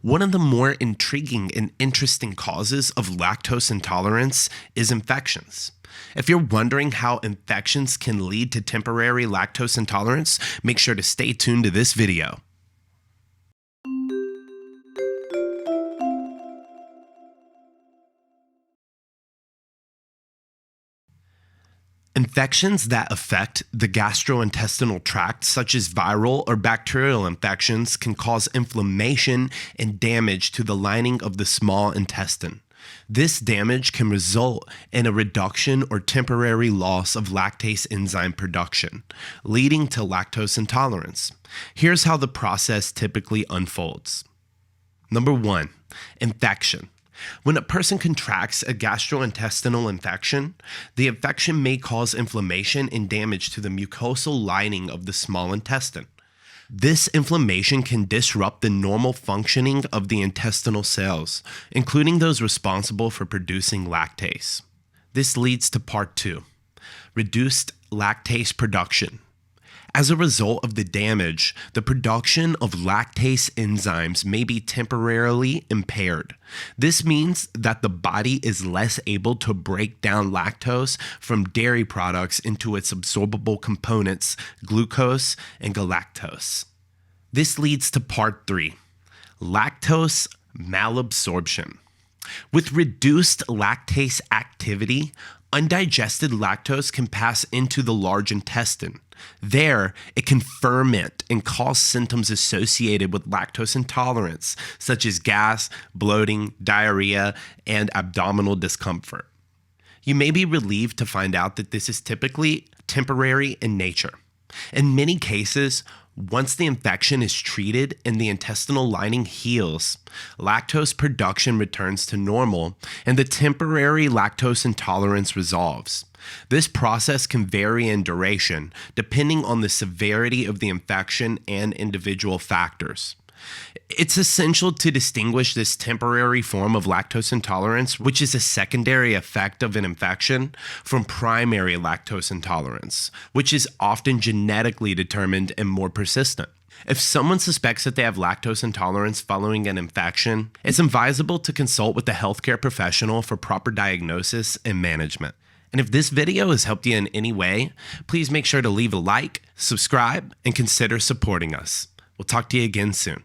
One of the more intriguing and interesting causes of lactose intolerance is infections. If you're wondering how infections can lead to temporary lactose intolerance, make sure to stay tuned to this video. Infections that affect the gastrointestinal tract, such as viral or bacterial infections, can cause inflammation and damage to the lining of the small intestine. This damage can result in a reduction or temporary loss of lactase enzyme production, leading to lactose intolerance. Here's how the process typically unfolds. Number 1, infection. When a person contracts a gastrointestinal infection, the infection may cause inflammation and damage to the mucosal lining of the small intestine. This inflammation can disrupt the normal functioning of the intestinal cells, including those responsible for producing lactase. This leads to part 2, reduced lactase production. As a result of the damage, the production of lactase enzymes may be temporarily impaired. This means that the body is less able to break down lactose from dairy products into its absorbable components, glucose and galactose. This leads to part 3, lactose malabsorption. With reduced lactase activity, undigested lactose can pass into the large intestine. There, it can ferment and cause symptoms associated with lactose intolerance, such as gas, bloating, diarrhea, and abdominal discomfort. You may be relieved to find out that this is typically temporary in nature. In many cases, once the infection is treated and the intestinal lining heals, lactose production returns to normal and the temporary lactose intolerance resolves. This process can vary in duration depending on the severity of the infection and individual factors. It's essential to distinguish this temporary form of lactose intolerance, which is a secondary effect of an infection, from primary lactose intolerance, which is often genetically determined and more persistent. If someone suspects that they have lactose intolerance following an infection, it's advisable to consult with a healthcare professional for proper diagnosis and management. And if this video has helped you in any way, please make sure to leave a like, subscribe, and consider supporting us. We'll talk to you again soon.